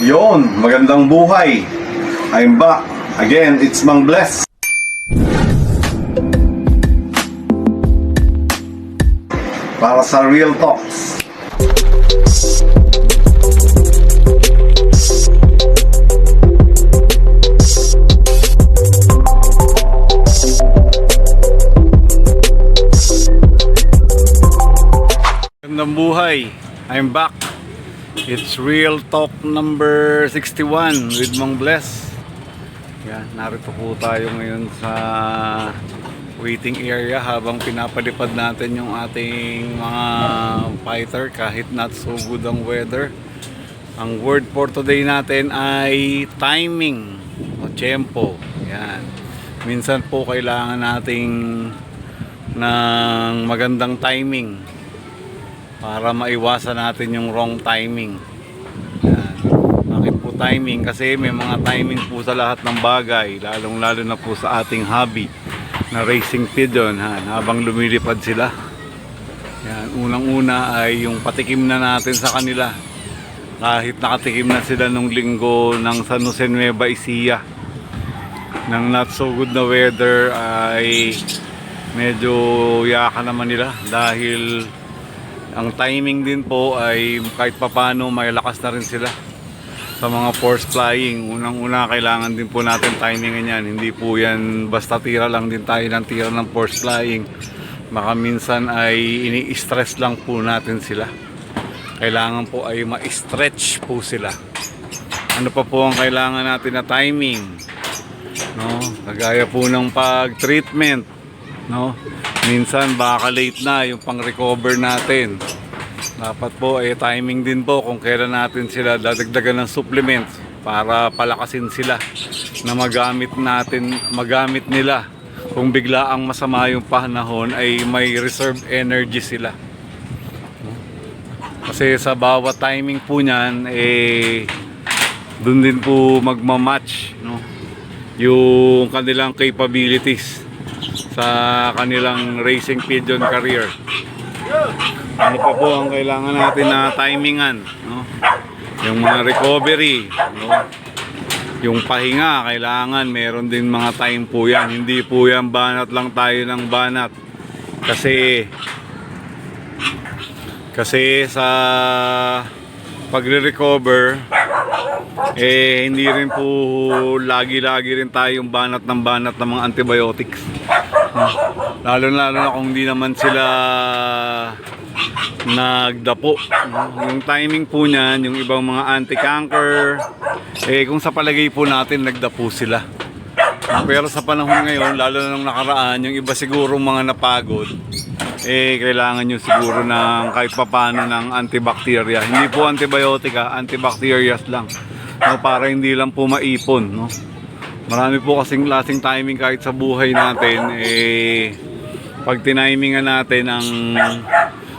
Yon, magandang buhay. I'm back. Again, it's Mang Bless. Para sa Real Talks. Magandang buhay. I'm back. It's Real Talk number 61 with Mang Bless. Yan, narito po tayo ngayon sa waiting area habang pinapalipad natin yung ating mga fighter kahit not so good ang weather. Ang word for today natin ay timing o tempo. Yan. Minsan po kailangan nating ng magandang timing para maiwasan natin yung wrong timing. Yan. Bakit po timing? Kasi may mga timing po sa lahat ng bagay, lalong lalo na po sa ating hobby na racing pigeon. Habang lumilipad sila, yan, unang una ay yung patikim na natin sa kanila. Kahit nakatikim na sila nung linggo ng San Jose Nueva Ecija ng not so good na weather, ay medyo yaka naman nila dahil ang timing din po ay kahit papano may lakas na rin sila sa mga force flying. Unang-una kailangan din po natin timingen yan. Hindi po yan basta tira lang din tayo ng tira ng force flying. Baka minsan ay ini-stress lang po natin sila. Kailangan po ay ma-stretch po sila. Ano pa po ang kailangan natin na timing? No? Kagaya po ng pag-treatment. No? Minsan baka late na yung pang-recover natin. Dapat po ay timing din po kung kailan natin sila dadagdagan ng supplements para palakasin sila na magamit nila kung bigla ang masama yung panahon ay may reserve energy sila. Kasi sa bawat timing po niyan dun din po magmamatch, no? Yung kanilang capabilities sa kanilang racing pigeon career. Ano pa po ang kailangan natin na timingan, no? Yung mga recovery, no? Yung pahinga, kailangan meron din mga time po yan. Hindi po yan banat lang tayo ng banat. Kasi sa pagre-recover hindi rin po lagi-lagi rin tayong banat ng mga antibiotics. Lalo na kung hindi naman sila nagdapo. Yung timing po niyan, yung ibang mga anti-cancer, kung sa palagay po natin nagdapo sila. Pero sa panahon ngayon, lalo na nung nakaraan, yung iba siguro mga napagod, kailangan nyo siguro ng kahit papano ng antibacteria. Hindi po antibiotic, antibacterias lang. No, para hindi lang po maipon, no? Marami po kasing lasting timing kahit sa buhay natin, pag tinimingan natin ang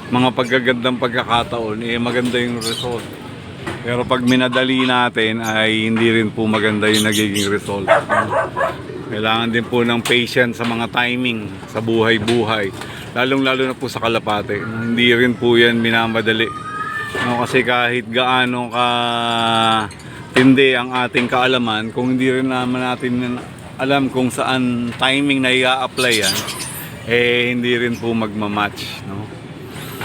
mga pagkagandang pagkakataon, maganda yung result. Pero pag minadali natin ay hindi rin po maganda yung nagiging result. Kailangan din po ng patience sa mga timing sa buhay-buhay, lalong-lalo na po sa kalapate. Hindi rin po yan minamadali, no? Kasi kahit gaano ka tindi ang ating kaalaman, kung hindi rin naman natin alam kung saan timing na i-apply yan, hindi rin po magmamatch, no?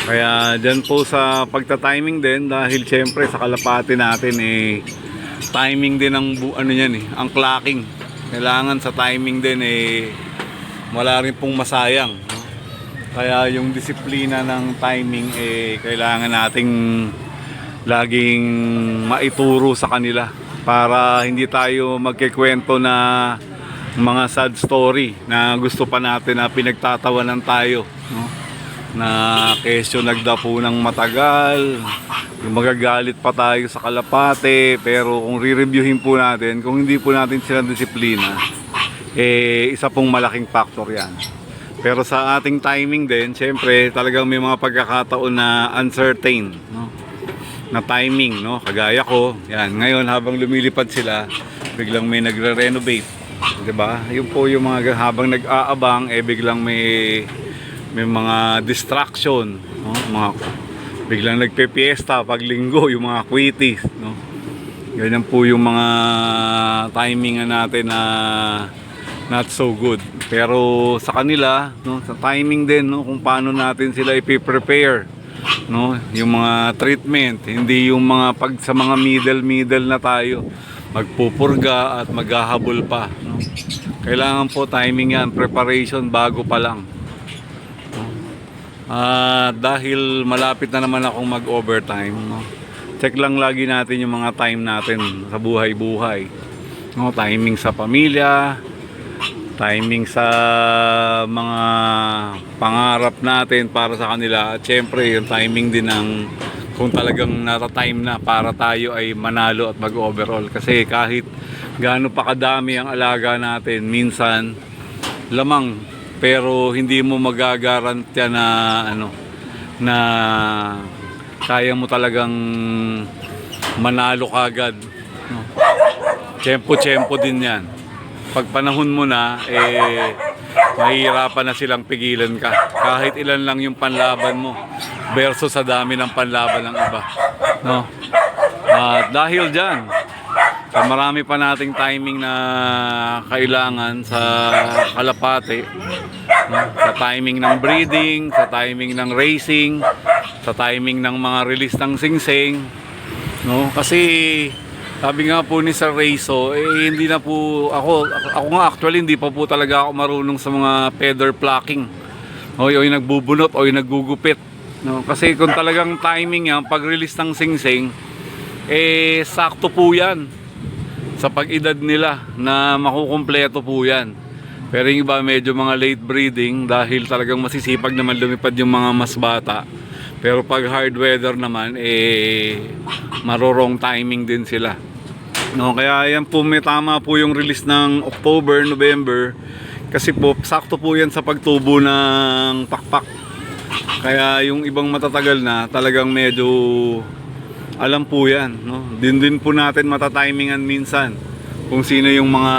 Kaya dyan po sa pagta-timing din, dahil syempre sa kalapati natin timing din ang ang clocking. Kailangan sa timing din wala rin pong masayang, no? Kaya yung disiplina ng timing kailangan nating laging maituro sa kanila para hindi tayo magkikwento na mga sad story na gusto pa natin na pinagtatawanan tayo, no? Na kesyo nagdapo ng matagal, magagalit pa tayo sa kalapate. Pero kung re-reviewin po natin, kung hindi po natin sila disiplina, isa pong malaking factor yan. Pero sa ating timing din, syempre talagang may mga pagkakataon na uncertain, no? Na timing, no? Kagaya ko, yan, ngayon habang lumilipad sila, biglang may nagre-renovate, 'di ba? Yun po yung mga habang nag-aabang biglang may mga distraction, no? Mga biglang nagpe-fiesta pag linggo, yung mga quitties, no? Ganyan po yung mga timingan natin na not so good. Pero sa kanila, no, sa timing din, no, kung paano natin sila i-prepare, no, yung mga treatment, hindi yung mga pag sa mga middle na tayo magpupurga at maghahabol pa, no. Kailangan po timing yan, preparation bago pa lang. Dahil malapit na naman akong mag-overtime, no, check lang lagi natin yung mga time natin sa buhay-buhay, no, timing sa pamilya, timing sa mga pangarap natin para sa kanila, at syempre yung timing din ng kung talagang nata-time na para tayo ay manalo at mag-overall. Kasi kahit gaano pa kadami ang alaga natin, minsan lamang, pero hindi mo magagarantya na ano, na kaya mo talagang manalo kagad, no? Tiyempo din yan. Pag panahon mo na, mahihirapan na silang pigilan ka. Kahit ilan lang yung panlaban mo versus sa dami ng panlaban ng iba, no? At dahil dyan, sa marami pa nating timing na kailangan sa kalapate, no? Sa timing ng breeding, sa timing ng racing, sa timing ng mga release ng singsing, no? Kasi sabi nga po ni Sir Rayso, hindi na po ako nga actually hindi pa po talaga ako marunong sa mga feather plucking, o yung nagbubunot o yung naggugupit, no? Kasi kung talagang timing yan, pag release ng singsing, sakto po yan sa pag-edad nila na makukumpleto po yan. Pero yung iba medyo mga late breeding dahil talagang masisipag naman lumipad yung mga mas bata. Pero pag hard weather naman, marorong timing din sila, no? Kaya yan po, may tama po yung release ng October, November, kasi po sakto po yan sa pagtubo ng pakpak. Kaya yung ibang matatagal na talagang medyo alam po yan, no? Din po natin matatimingan minsan kung sino yung mga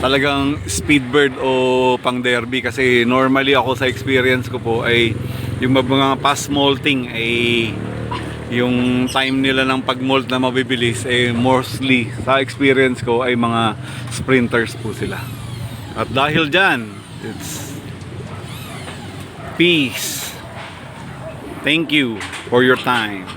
talagang speedbird o pang derby. Kasi normally ako sa experience ko po ay yung mga past molting ay yung time nila ng pag-molt na mabibilis mostly sa experience ko ay mga sprinters po sila. At dahil dyan, it's peace. Thank you for your time.